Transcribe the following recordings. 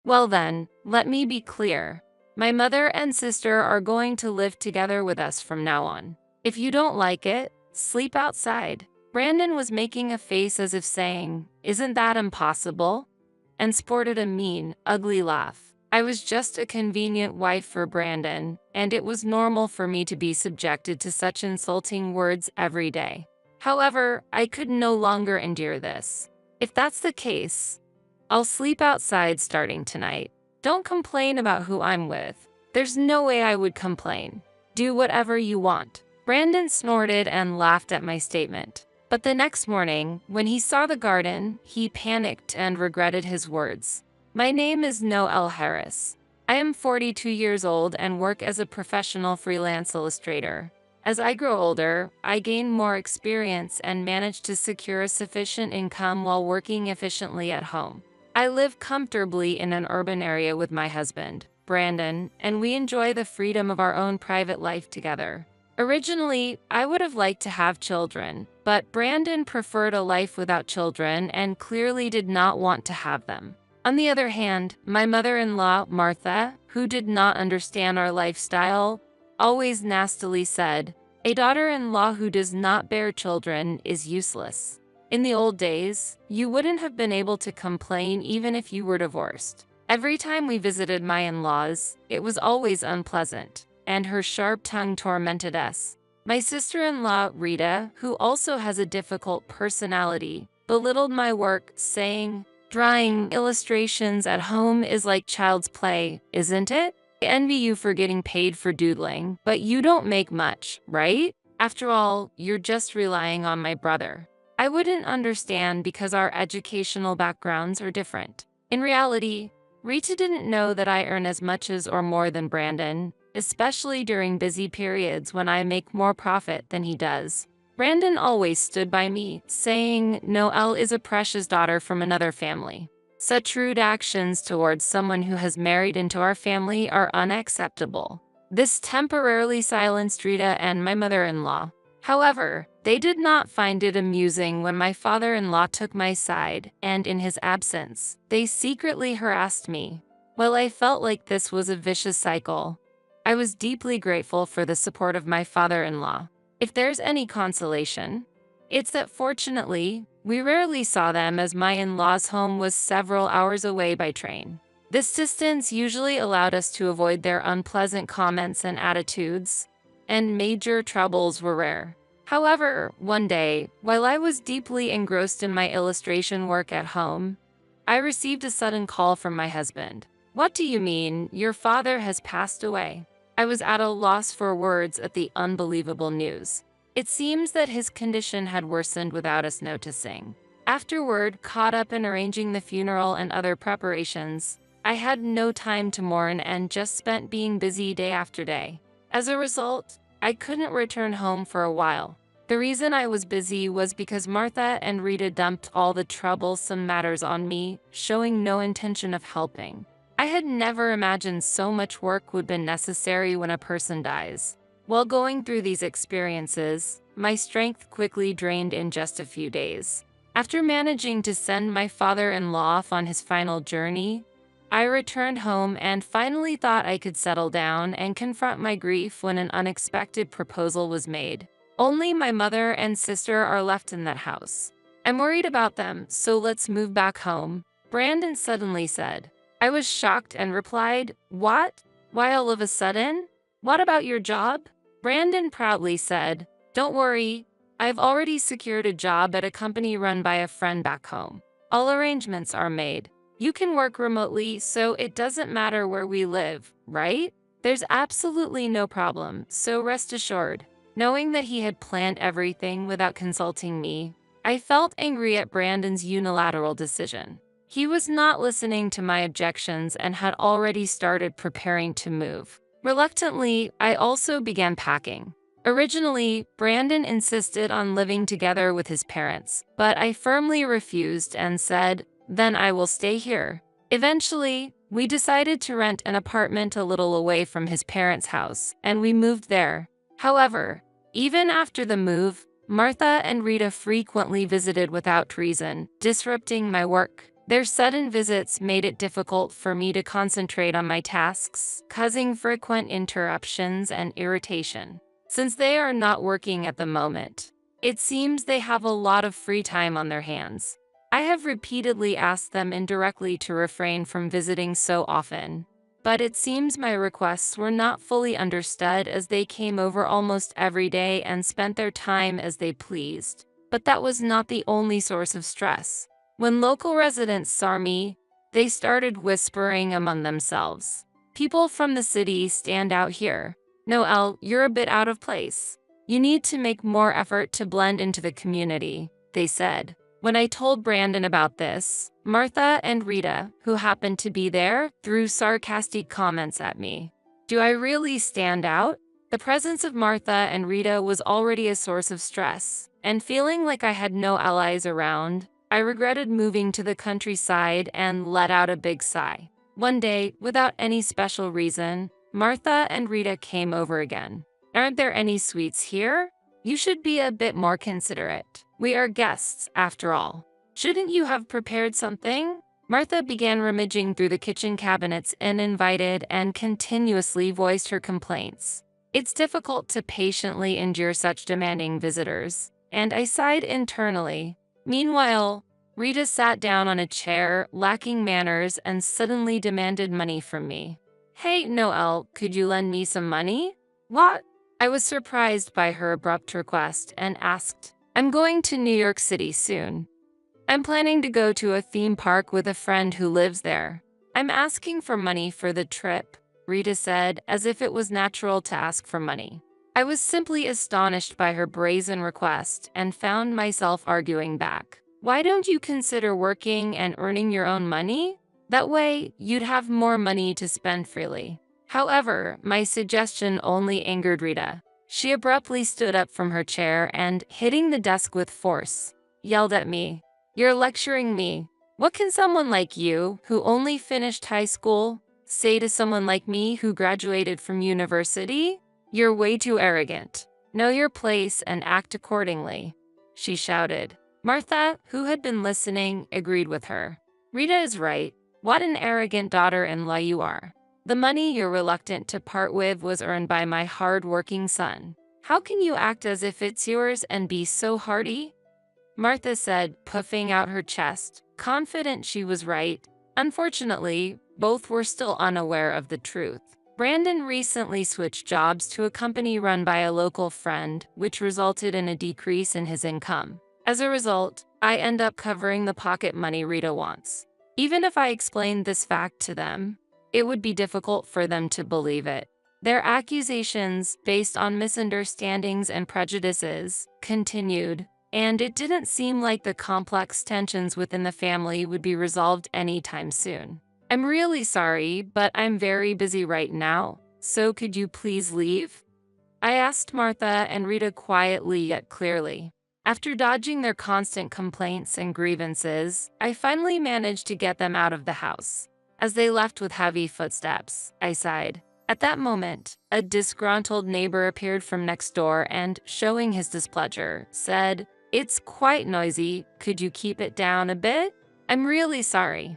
Well then, let me be clear. My mother and sister are going to live together with us from now on. If you don't like it, sleep outside." Brandon was making a face as if saying, "Isn't that impossible?" and sported a mean, ugly laugh. I was just a convenient wife for Brandon, and it was normal for me to be subjected to such insulting words every day. However, I could no longer endure this. "If that's the case, I'll sleep outside starting tonight. Don't complain about who I'm with." "There's no way I would complain. Do whatever you want." Brandon snorted and laughed at my statement. But the next morning, when he saw the garden, he panicked and regretted his words. "My name is Noel Harris. I am 42 years old and work as a professional freelance illustrator. As I grow older, I gain more experience and manage to secure a sufficient income while working efficiently at home. I live comfortably in an urban area with my husband, Brandon, and we enjoy the freedom of our own private life together. Originally, I would have liked to have children, but Brandon preferred a life without children and clearly did not want to have them. On the other hand, my mother-in-law, Martha, who did not understand our lifestyle, always nastily said, 'A daughter-in-law who does not bear children is useless.' In the old days, you wouldn't have been able to complain even if you were divorced. Every time we visited my in-laws, it was always unpleasant, and her sharp tongue tormented us. My sister-in-law, Rita, who also has a difficult personality, belittled my work, saying, 'Drawing illustrations at home is like child's play, isn't it? I envy you for getting paid for doodling, but you don't make much, right? After all, you're just relying on my brother.' I wouldn't understand because our educational backgrounds are different. In reality, Rita didn't know that I earn as much as or more than Brandon, especially during busy periods when I make more profit than he does. Brandon always stood by me, saying Noelle is a precious daughter from another family. Such rude actions towards someone who has married into our family are unacceptable. This temporarily silenced Rita and my mother-in-law. However, they did not find it amusing when my father-in-law took my side, and in his absence, they secretly harassed me. While I felt like this was a vicious cycle, I was deeply grateful for the support of my father-in-law. If there's any consolation, it's that fortunately, we rarely saw them as my in-laws' home was several hours away by train. This distance usually allowed us to avoid their unpleasant comments and attitudes, and major troubles were rare. However, one day, while I was deeply engrossed in my illustration work at home, I received a sudden call from my husband. "What do you mean, your father has passed away?" I was at a loss for words at the unbelievable news. It seems that his condition had worsened without us noticing. Afterward, caught up in arranging the funeral and other preparations, I had no time to mourn and just spent being busy day after day. As a result, I couldn't return home for a while. The reason I was busy was because Martha and Rita dumped all the troublesome matters on me, showing no intention of helping. I had never imagined so much work would be necessary when a person dies. While going through these experiences, my strength quickly drained in just a few days. After managing to send my father-in-law off on his final journey, I returned home and finally thought I could settle down and confront my grief when an unexpected proposal was made. "Only my mother and sister are left in that house. I'm worried about them, so let's move back home," Brandon suddenly said. I was shocked and replied, "What? Why all of a sudden? What about your job?" Brandon proudly said, "Don't worry, I've already secured a job at a company run by a friend back home. All arrangements are made. You can work remotely, so it doesn't matter where we live, right? There's absolutely no problem, so rest assured." Knowing that he had planned everything without consulting me, I felt angry at Brandon's unilateral decision. He was not listening to my objections and had already started preparing to move. Reluctantly, I also began packing. Originally, Brandon insisted on living together with his parents, but I firmly refused and said, "Then I will stay here." Eventually, we decided to rent an apartment a little away from his parents' house, and we moved there. However, even after the move, Martha and Rita frequently visited without reason, disrupting my work. Their sudden visits made it difficult for me to concentrate on my tasks, causing frequent interruptions and irritation. Since they are not working at the moment, it seems they have a lot of free time on their hands. I have repeatedly asked them indirectly to refrain from visiting so often, but it seems my requests were not fully understood as they came over almost every day and spent their time as they pleased. But that was not the only source of stress. When local residents saw me, they started whispering among themselves. "People from the city stand out here. Noelle, you're a bit out of place. You need to make more effort to blend into the community," they said. When I told Brandon about this, Martha and Rita, who happened to be there, threw sarcastic comments at me. Do I really stand out? The presence of Martha and Rita was already a source of stress, and feeling like I had no allies around, I regretted moving to the countryside and let out a big sigh. One day, without any special reason, Martha and Rita came over again. "Aren't there any sweets here? You should be a bit more considerate. We are guests, after all. Shouldn't you have prepared something?" Martha began rummaging through the kitchen cabinets uninvited and continuously voiced her complaints. It's difficult to patiently endure such demanding visitors, and I sighed internally. Meanwhile, Rita sat down on a chair, lacking manners, and suddenly demanded money from me. "Hey, Noelle, could you lend me some money?" "What?" I was surprised by her abrupt request and asked, "I'm going to New York City soon. I'm planning to go to a theme park with a friend who lives there. I'm asking for money for the trip," Rita said, as if it was natural to ask for money. I was simply astonished by her brazen request and found myself arguing back. "Why don't you consider working and earning your own money? That way, you'd have more money to spend freely." However, my suggestion only angered Rita. She abruptly stood up from her chair and, hitting the desk with force, yelled at me, "You're lecturing me. What can someone like you, who only finished high school, say to someone like me who graduated from university? You're way too arrogant. Know your place and act accordingly," she shouted. Martha, who had been listening, agreed with her. "Rita is right. What an arrogant daughter-in-law you are. The money you're reluctant to part with was earned by my hard-working son. How can you act as if it's yours and be so hardy?" Martha said, puffing out her chest, confident she was right. Unfortunately, both were still unaware of the truth. Brandon recently switched jobs to a company run by a local friend, which resulted in a decrease in his income. As a result, I end up covering the pocket money Rita wants. Even if I explained this fact to them, it would be difficult for them to believe it. Their accusations, based on misunderstandings and prejudices, continued, and it didn't seem like the complex tensions within the family would be resolved anytime soon. "I'm really sorry, but I'm very busy right now, so could you please leave?" I asked Martha and Rita quietly yet clearly. After dodging their constant complaints and grievances, I finally managed to get them out of the house. As they left with heavy footsteps, I sighed. At that moment, a disgruntled neighbor appeared from next door and, showing his displeasure, said, "It's quite noisy. Could you keep it down a bit?" "I'm really sorry."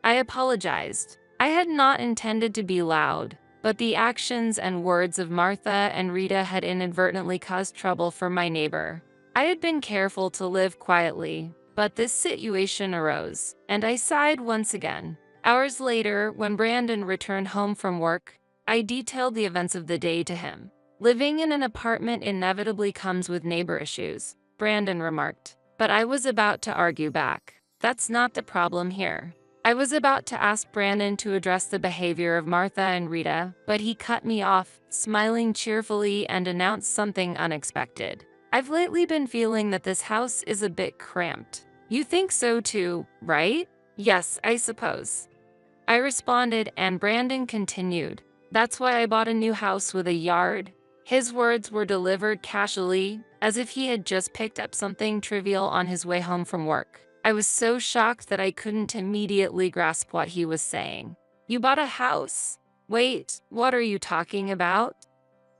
I apologized. I had not intended to be loud, but the actions and words of Martha and Rita had inadvertently caused trouble for my neighbor. I had been careful to live quietly, but this situation arose, and I sighed once again. Hours later, when Brandon returned home from work, I detailed the events of the day to him. "Living in an apartment inevitably comes with neighbor issues," Brandon remarked. But I was about to argue back. "That's not the problem here." I was about to ask Brandon to address the behavior of Martha and Rita, but he cut me off, smiling cheerfully, and announced something unexpected. "I've lately been feeling that this house is a bit cramped. You think so too, right?" "Yes, I suppose," I responded, and Brandon continued. "That's why I bought a new house with a yard." His words were delivered casually, as if he had just picked up something trivial on his way home from work. I was so shocked that I couldn't immediately grasp what he was saying. "You bought a house? Wait, what are you talking about?"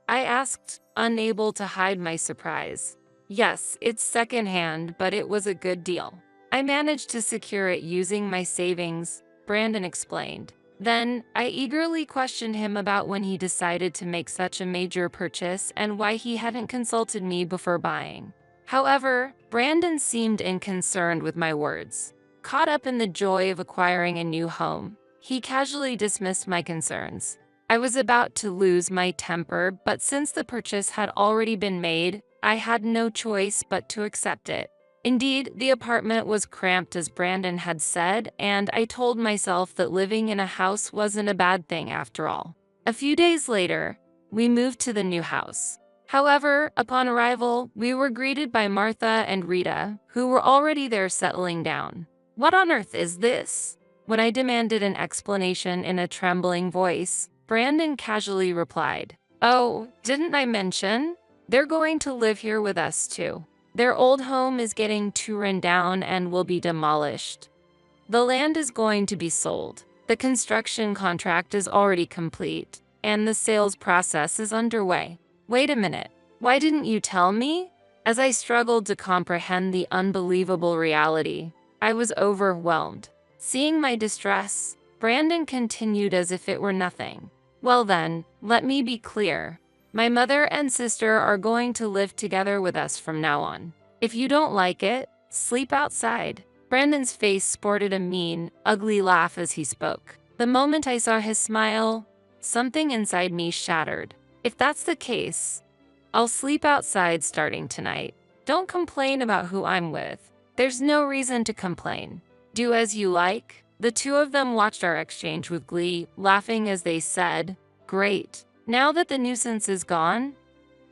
I asked, unable to hide my surprise. "Yes, it's secondhand, but it was a good deal. I managed to secure it using my savings, Brandon explained. Then, I eagerly questioned him about when he decided to make such a major purchase and why he hadn't consulted me before buying. However, Brandon seemed unconcerned with my words. Caught up in the joy of acquiring a new home, he casually dismissed my concerns. I was about to lose my temper, but since the purchase had already been made, I had no choice but to accept it. Indeed, the apartment was cramped as Brandon had said, and I told myself that living in a house wasn't a bad thing after all. A few days later, we moved to the new house. However, upon arrival, we were greeted by Martha and Rita, who were already there settling down. "What on earth is this?" When I demanded an explanation in a trembling voice, Brandon casually replied, "Oh, didn't I mention? They're going to live here with us too. Their old home is getting too run down and will be demolished. The land is going to be sold. The construction contract is already complete, and the sales process is underway." Wait a minute. Why didn't you tell me? As I struggled to comprehend the unbelievable reality, I was overwhelmed. Seeing my distress, Brandon continued as if it were nothing. "Well then, let me be clear. My mother and sister are going to live together with us from now on. If you don't like it, sleep outside." Brandon's face sported a mean, ugly laugh as he spoke. The moment I saw his smile, something inside me shattered. "If that's the case, I'll sleep outside starting tonight. Don't complain about who I'm with. There's no reason to complain. Do as you like." The two of them watched our exchange with glee, laughing as they said, "Great. Now that the nuisance is gone,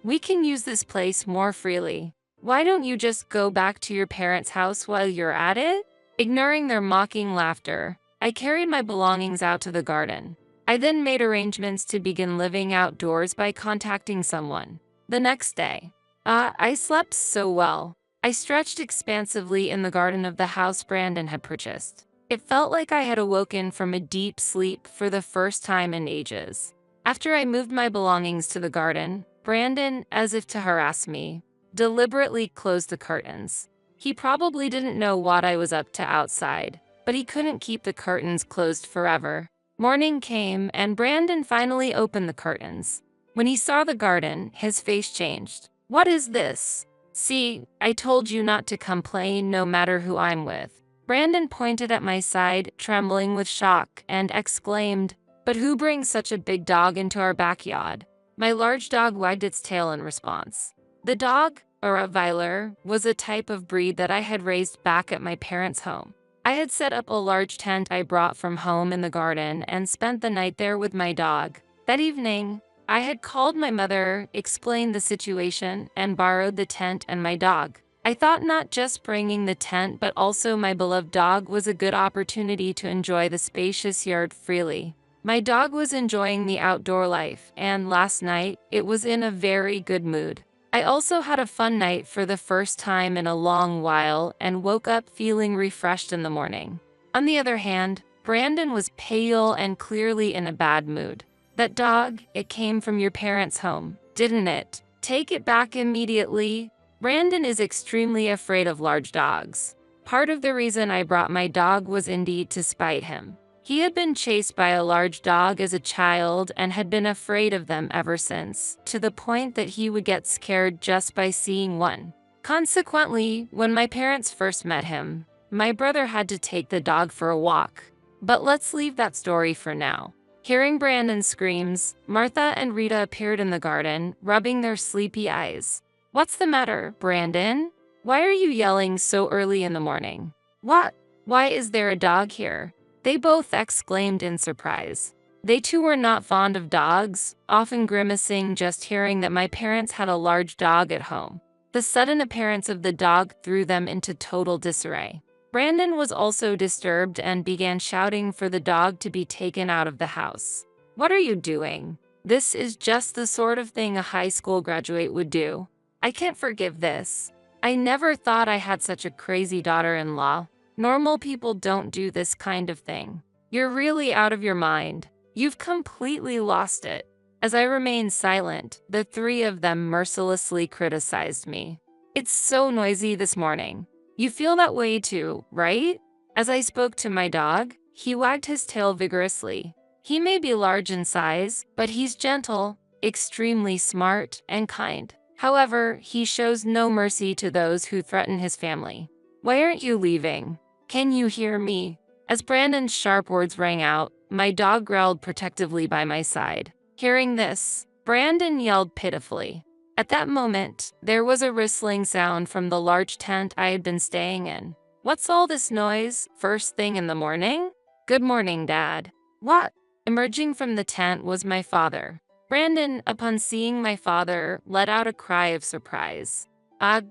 we can use this place more freely. Why don't you just go back to your parents' house while you're at it?" Ignoring their mocking laughter, I carried my belongings out to the garden. I then made arrangements to begin living outdoors by contacting someone. The next day, I slept so well. I stretched expansively in the garden of the house Brandon had purchased. It felt like I had awoken from a deep sleep for the first time in ages. After I moved my belongings to the garden, Brandon, as if to harass me, deliberately closed the curtains. He probably didn't know what I was up to outside, but he couldn't keep the curtains closed forever. Morning came, and Brandon finally opened the curtains. When he saw the garden, his face changed. "What is this?" "See, I told you not to complain no matter who I'm with." Brandon pointed at my side, trembling with shock, and exclaimed, "But who brings such a big dog into our backyard?" My large dog wagged its tail in response. The dog, a Rottweiler, was a type of breed that I had raised back at my parents' home. I had set up a large tent I brought from home in the garden and spent the night there with my dog. That evening, I had called my mother, explained the situation, and borrowed the tent and my dog. I thought not just bringing the tent but also my beloved dog was a good opportunity to enjoy the spacious yard freely. My dog was enjoying the outdoor life, and last night, it was in a very good mood. I also had a fun night for the first time in a long while and woke up feeling refreshed in the morning. On the other hand, Brandon was pale and clearly in a bad mood. "That dog, it came from your parents' home, didn't it? Take it back immediately." Brandon is extremely afraid of large dogs. Part of the reason I brought my dog was indeed to spite him. He had been chased by a large dog as a child and had been afraid of them ever since, to the point that he would get scared just by seeing one. Consequently, when my parents first met him, my brother had to take the dog for a walk. But let's leave that story for now. Hearing Brandon's screams, Martha and Rita appeared in the garden, rubbing their sleepy eyes. "What's the matter, Brandon? Why are you yelling so early in the morning? What? Why is there a dog here?" They both exclaimed in surprise. They too were not fond of dogs, often grimacing just hearing that my parents had a large dog at home. The sudden appearance of the dog threw them into total disarray. Brandon was also disturbed and began shouting for the dog to be taken out of the house. "What are you doing? This is just the sort of thing a high school graduate would do. I can't forgive this. I never thought I had such a crazy daughter-in-law. Normal people don't do this kind of thing. You're really out of your mind. You've completely lost it." As I remained silent, the three of them mercilessly criticized me. "It's so noisy this morning. You feel that way too, right? As I spoke to my dog, he wagged his tail vigorously. He may be large in size, but he's gentle, extremely smart, and kind. However, he shows no mercy to those who threaten his family. Why aren't you leaving? Can you hear me? As Brandon's sharp words rang out, my dog growled protectively by my side. Hearing this, Brandon yelled pitifully. At that moment, there was a rustling sound from the large tent I had been staying in. What's all this noise, first thing in the morning? Good morning, Dad. What? Emerging from the tent was my father. Brandon, upon seeing my father, let out a cry of surprise.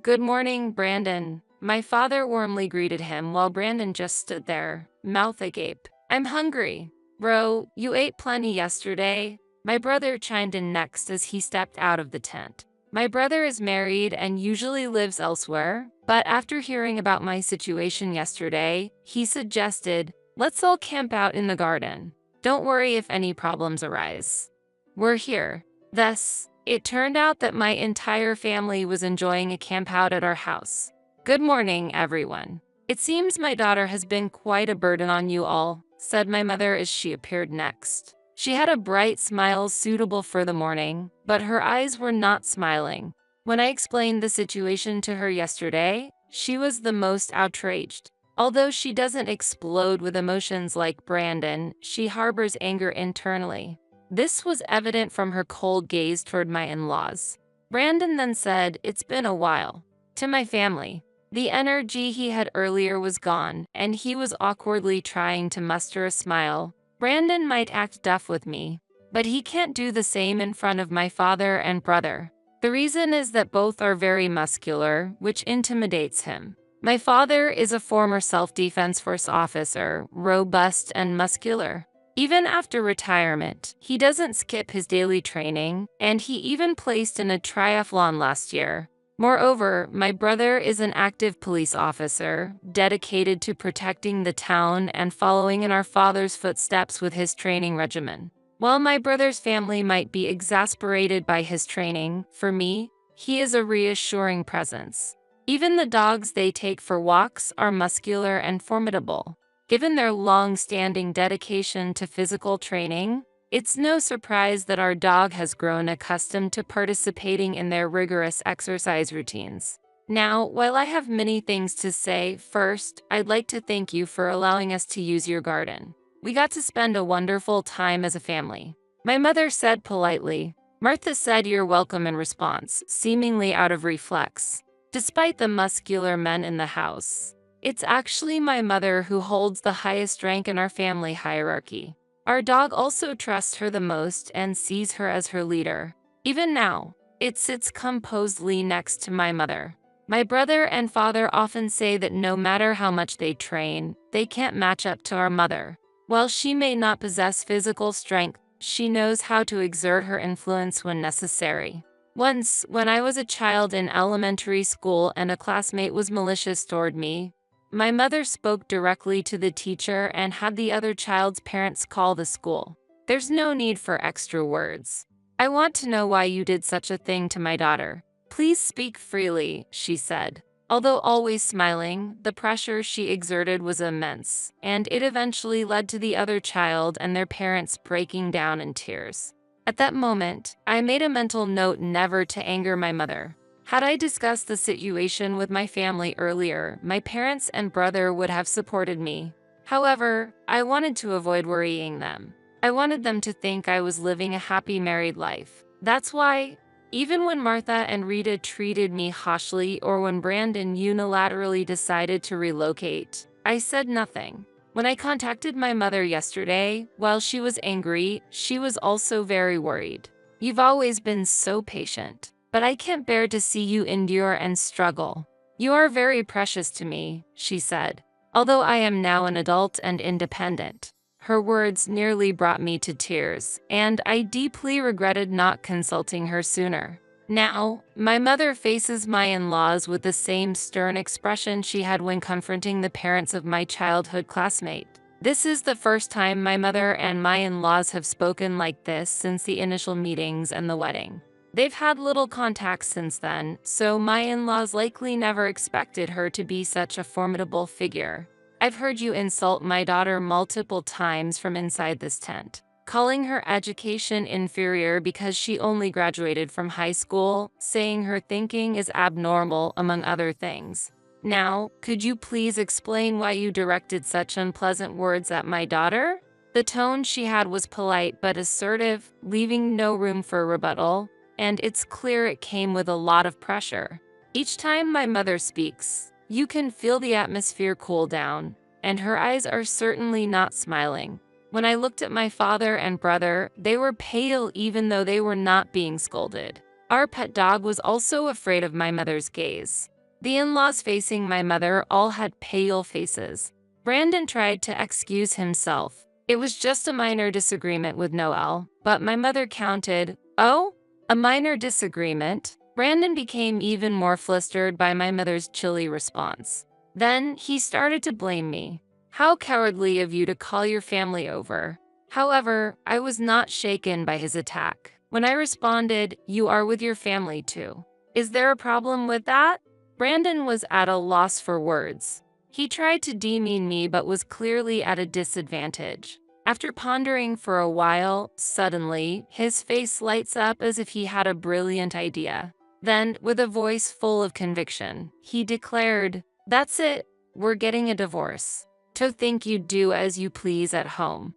Good morning, Brandon. My father warmly greeted him while Brandon just stood there, mouth agape. I'm hungry. Bro, you ate plenty yesterday. My brother chimed in next as he stepped out of the tent. My brother is married and usually lives elsewhere, but after hearing about my situation yesterday, he suggested, let's all camp out in the garden. Don't worry if any problems arise. We're here. Thus, it turned out that my entire family was enjoying a camp out at our house. Good morning, everyone. It seems my daughter has been quite a burden on you all, said my mother as she appeared next. She had a bright smile suitable for the morning, but her eyes were not smiling. When I explained the situation to her yesterday, she was the most outraged. Although she doesn't explode with emotions like Brandon, she harbors anger internally. This was evident from her cold gaze toward my in-laws. Brandon then said, "It's been a while." To my family, the energy he had earlier was gone, and he was awkwardly trying to muster a smile. Brandon might act tough with me, but he can't do the same in front of my father and brother. The reason is that both are very muscular, which intimidates him. My father is a former self-defense force officer, robust and muscular. Even after retirement, he doesn't skip his daily training, and he even placed in a triathlon last year. Moreover, my brother is an active police officer, dedicated to protecting the town and following in our father's footsteps with his training regimen. While my brother's family might be exasperated by his training, for me, he is a reassuring presence. Even the dogs they take for walks are muscular and formidable. Given their long-standing dedication to physical training, it's no surprise that our dog has grown accustomed to participating in their rigorous exercise routines. Now, while I have many things to say, first, I'd like to thank you for allowing us to use your garden. We got to spend a wonderful time as a family. My mother said politely. Martha said you're welcome in response, seemingly out of reflex. Despite the muscular men in the house, it's actually my mother who holds the highest rank in our family hierarchy. Our dog also trusts her the most and sees her as her leader. Even now, it sits composedly next to my mother. My brother and father often say that no matter how much they train, they can't match up to our mother. While she may not possess physical strength, she knows how to exert her influence when necessary. Once, when I was a child in elementary school and a classmate was malicious toward me, my mother spoke directly to the teacher and had the other child's parents call the school. There's no need for extra words. I want to know why you did such a thing to my daughter. Please speak freely, she said. Although always smiling, the pressure she exerted was immense, and it eventually led to the other child and their parents breaking down in tears. At that moment, I made a mental note never to anger my mother. Had I discussed the situation with my family earlier, my parents and brother would have supported me. However, I wanted to avoid worrying them. I wanted them to think I was living a happy married life. That's why, even when Martha and Rita treated me harshly or when Brandon unilaterally decided to relocate, I said nothing. When I contacted my mother yesterday, while she was angry, she was also very worried. You've always been so patient, but I can't bear to see you endure and struggle. You are very precious to me, she said, although I am now an adult and independent. Her words nearly brought me to tears, and I deeply regretted not consulting her sooner. Now, my mother faces my in-laws with the same stern expression she had when confronting the parents of my childhood classmate. This is the first time my mother and my in-laws have spoken like this since the initial meetings and the wedding. They've had little contact since then, so my in-laws likely never expected her to be such a formidable figure. I've heard you insult my daughter multiple times from inside this tent, calling her education inferior because she only graduated from high school, saying her thinking is abnormal, among other things. Now, could you please explain why you directed such unpleasant words at my daughter? The tone she had was polite but assertive, leaving no room for rebuttal, and it's clear it came with a lot of pressure. Each time my mother speaks, you can feel the atmosphere cool down, and her eyes are certainly not smiling. When I looked at my father and brother, they were pale even though they were not being scolded. Our pet dog was also afraid of my mother's gaze. The in-laws facing my mother all had pale faces. Brandon tried to excuse himself. It was just a minor disagreement with Noel, but my mother counted, "Oh, a minor disagreement?" Brandon became even more flustered by my mother's chilly response. Then he started to blame me. How cowardly of you to call your family over. However, I was not shaken by his attack. When I responded, "You are with your family too. Is there a problem with that?" Brandon was at a loss for words. He tried to demean me but was clearly at a disadvantage. After pondering for a while, suddenly, his face lights up as if he had a brilliant idea. Then, with a voice full of conviction, he declared, "That's it, we're getting a divorce. To think you'd do as you please at home."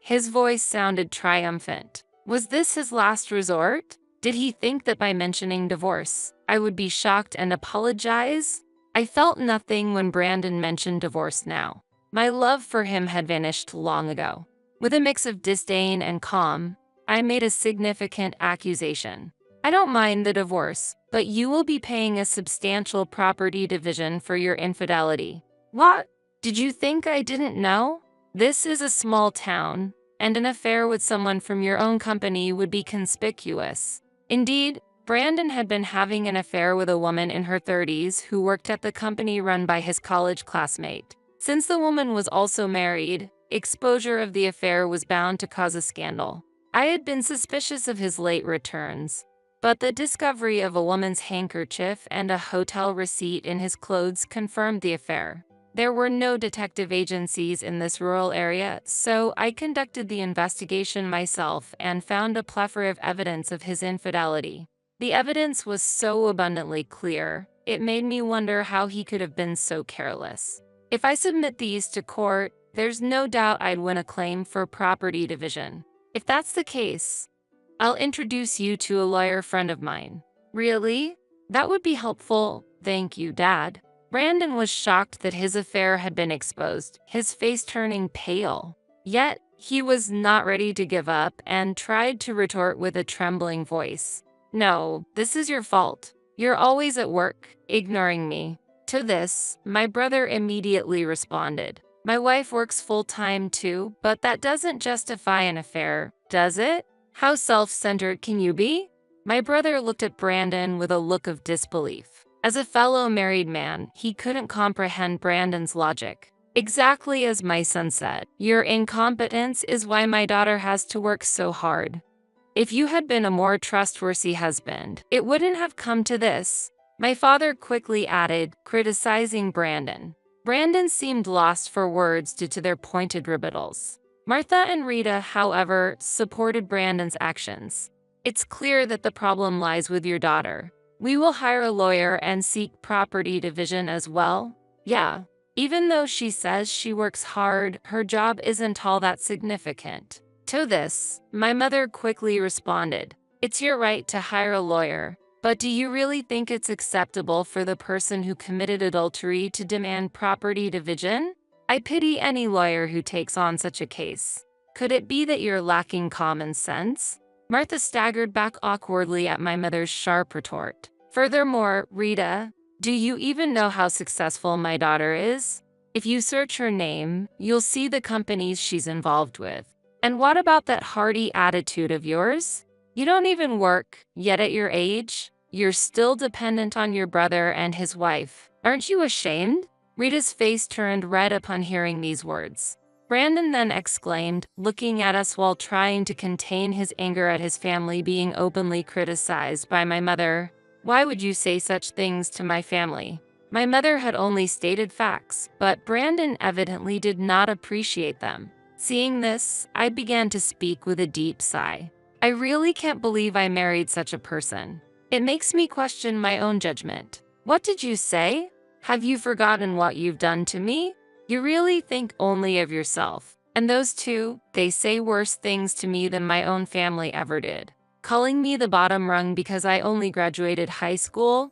His voice sounded triumphant. Was this his last resort? Did he think that by mentioning divorce, I would be shocked and apologize? I felt nothing when Brandon mentioned divorce now. My love for him had vanished long ago. With a mix of disdain and calm, I made a significant accusation. "I don't mind the divorce, but you will be paying a substantial property division for your infidelity." "What? Did you think I didn't know? This is a small town, and an affair with someone from your own company would be conspicuous." Indeed, Brandon had been having an affair with a woman in her 30s who worked at the company run by his college classmate. Since the woman was also married, exposure of the affair was bound to cause a scandal. I had been suspicious of his late returns, but the discovery of a woman's handkerchief and a hotel receipt in his clothes confirmed the affair. There were no detective agencies in this rural area, so I conducted the investigation myself and found a plethora of evidence of his infidelity. The evidence was so abundantly clear, it made me wonder how he could have been so careless. If I submit these to court, there's no doubt I'd win a claim for property division. If that's the case, I'll introduce you to a lawyer friend of mine. Really? That would be helpful. Thank you, Dad. Brandon was shocked that his affair had been exposed, his face turning pale. Yet, he was not ready to give up and tried to retort with a trembling voice. "No, this is your fault. You're always at work, ignoring me." To this, my brother immediately responded, "My wife works full-time too, but that doesn't justify an affair, does it? How self-centered can you be?" My brother looked at Brandon with a look of disbelief. As a fellow married man, he couldn't comprehend Brandon's logic. "Exactly as my son said, your incompetence is why my daughter has to work so hard. If you had been a more trustworthy husband, it wouldn't have come to this." My father quickly added, criticizing Brandon. Brandon seemed lost for words due to their pointed rebuttals. Martha and Rita, however, supported Brandon's actions. "It's clear that the problem lies with your daughter. We will hire a lawyer and seek property division as well." "Yeah. Even though she says she works hard, her job isn't all that significant." To this, my mother quickly responded, "It's your right to hire a lawyer, but do you really think it's acceptable for the person who committed adultery to demand property division? I pity any lawyer who takes on such a case. Could it be that you're lacking common sense?" Martha staggered back awkwardly at my mother's sharp retort. "Furthermore, Rita, do you even know how successful my daughter is? If you search her name, you'll see the companies she's involved with. And what about that hearty attitude of yours? You don't even work, yet at your age, you're still dependent on your brother and his wife. Aren't you ashamed?" Rita's face turned red upon hearing these words. Brandon then exclaimed, looking at us while trying to contain his anger at his family being openly criticized by my mother. "Why would you say such things to my family?" My mother had only stated facts, but Brandon evidently did not appreciate them. Seeing this, I began to speak with a deep sigh. "I really can't believe I married such a person. It makes me question my own judgment." "What did you say? Have you forgotten what you've done to me? You really think only of yourself. And those two, they say worse things to me than my own family ever did. Calling me the bottom rung because I only graduated high school?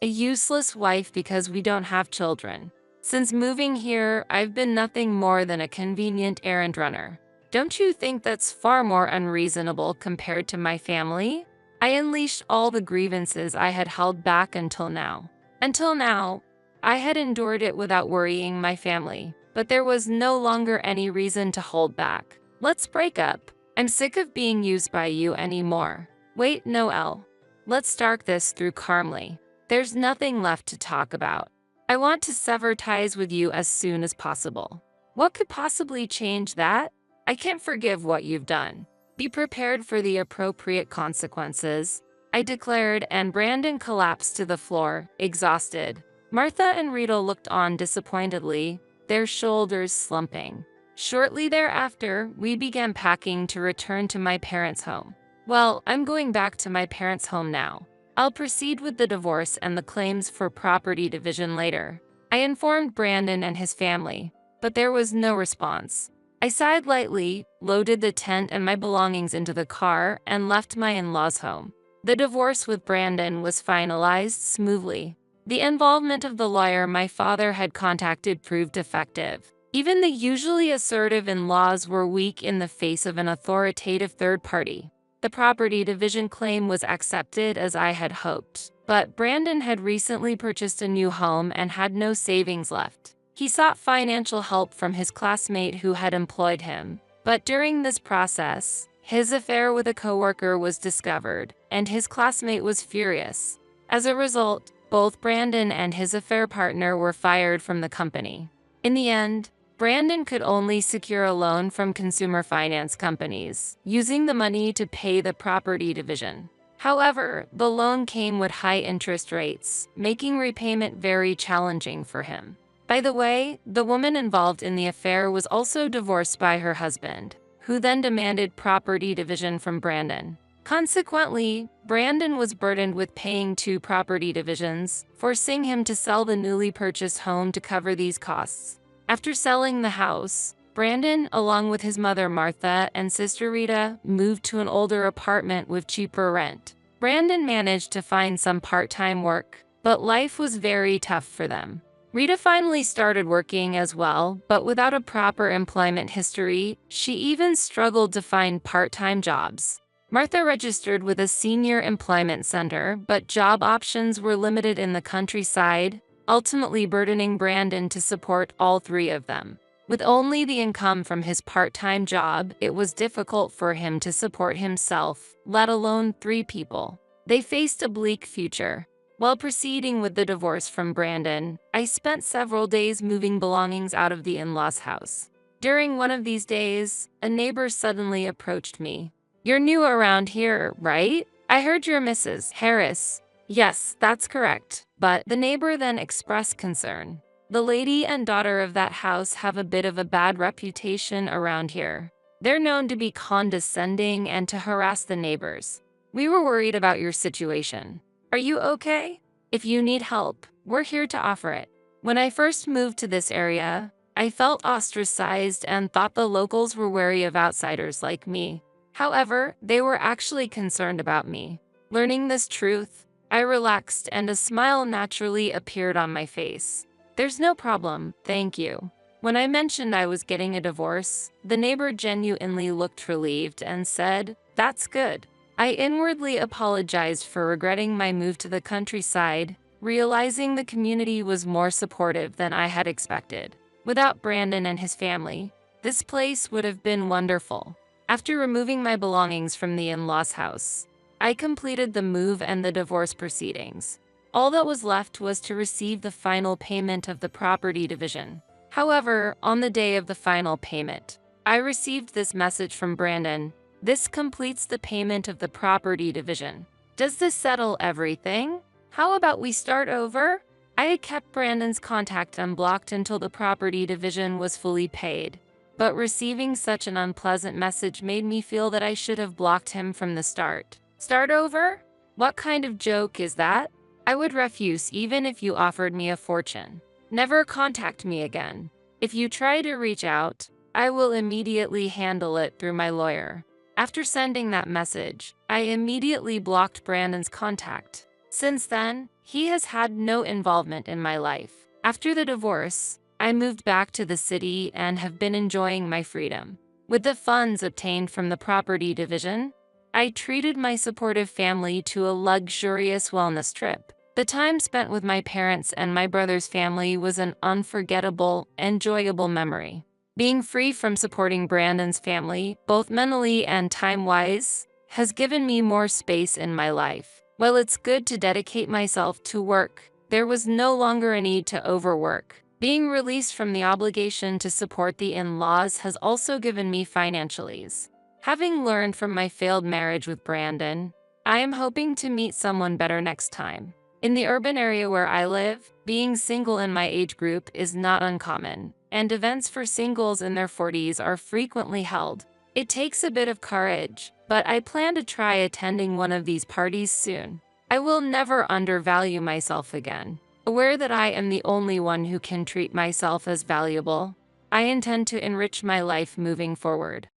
A useless wife because we don't have children. Since moving here, I've been nothing more than a convenient errand runner. Don't you think that's far more unreasonable compared to my family?" I unleashed all the grievances I had held back until now. Until now, I had endured it without worrying my family, but there was no longer any reason to hold back. "Let's break up. I'm sick of being used by you anymore." "Wait, Noelle. Let's start this through calmly. There's nothing left to talk about. I want to sever ties with you as soon as possible." "What could possibly change that? I can't forgive what you've done. Be prepared for the appropriate consequences," I declared, and Brandon collapsed to the floor, exhausted. Martha and Rita looked on disappointedly, their shoulders slumping. Shortly thereafter, we began packing to return to my parents' home. "Well, I'm going back to my parents' home now. I'll proceed with the divorce and the claims for property division later," I informed Brandon and his family, but there was no response. I sighed lightly, loaded the tent and my belongings into the car, and left my in-laws' home. The divorce with Brandon was finalized smoothly. The involvement of the lawyer my father had contacted proved effective. Even the usually assertive in-laws were weak in the face of an authoritative third party. The property division claim was accepted as I had hoped, but Brandon had recently purchased a new home and had no savings left. He sought financial help from his classmate who had employed him, but during this process, his affair with a coworker was discovered, and his classmate was furious. As a result, both Brandon and his affair partner were fired from the company. In the end, Brandon could only secure a loan from consumer finance companies, using the money to pay the property division. However, the loan came with high interest rates, making repayment very challenging for him. By the way, the woman involved in the affair was also divorced by her husband, who then demanded property division from Brandon. Consequently, Brandon was burdened with paying 2 property divisions, forcing him to sell the newly purchased home to cover these costs. After selling the house, Brandon, along with his mother Martha and sister Rita, moved to an older apartment with cheaper rent. Brandon managed to find some part-time work, but life was very tough for them. Rita finally started working as well, but without a proper employment history, she even struggled to find part-time jobs. Martha registered with a senior employment center, but job options were limited in the countryside, ultimately burdening Brandon to support all 3 of them. With only the income from his part-time job, it was difficult for him to support himself, let alone 3 people. They faced a bleak future. While proceeding with the divorce from Brandon, I spent several days moving belongings out of the in-laws' house. During one of these days, a neighbor suddenly approached me. "You're new around here, right? I heard you're Mrs. Harris." "Yes, that's correct." But the neighbor then expressed concern. "The lady and daughter of that house have a bit of a bad reputation around here. They're known to be condescending and to harass the neighbors. We were worried about your situation. Are you okay? If you need help, we're here to offer it." When I first moved to this area, I felt ostracized and thought the locals were wary of outsiders like me. However, they were actually concerned about me. Learning this truth, I relaxed and a smile naturally appeared on my face. "There's no problem, thank you." When I mentioned I was getting a divorce, the neighbor genuinely looked relieved and said, "That's good." I inwardly apologized for regretting my move to the countryside, realizing the community was more supportive than I had expected. Without Brandon and his family, this place would have been wonderful. After removing my belongings from the in-laws' house, I completed the move and the divorce proceedings. All that was left was to receive the final payment of the property division. However, on the day of the final payment, I received this message from Brandon. This completes the payment of the property division. Does this settle everything? How about we start over? I had kept Brandon's contact unblocked until the property division was fully paid. But receiving such an unpleasant message made me feel that I should have blocked him from the start. Start over? What kind of joke is that? I would refuse even if you offered me a fortune. Never contact me again. If you try to reach out, I will immediately handle it through my lawyer. After sending that message, I immediately blocked Brandon's contact. Since then, he has had no involvement in my life. After the divorce, I moved back to the city and have been enjoying my freedom. With the funds obtained from the property division, I treated my supportive family to a luxurious wellness trip. The time spent with my parents and my brother's family was an unforgettable, enjoyable memory. Being free from supporting Brandon's family, both mentally and time-wise, has given me more space in my life. While it's good to dedicate myself to work, there was no longer a need to overwork. Being released from the obligation to support the in-laws has also given me financial ease. Having learned from my failed marriage with Brandon, I am hoping to meet someone better next time. In the urban area where I live, being single in my age group is not uncommon, and events for singles in their 40s are frequently held. It takes a bit of courage, but I plan to try attending one of these parties soon. I will never undervalue myself again. Aware that I am the only one who can treat myself as valuable, I intend to enrich my life moving forward.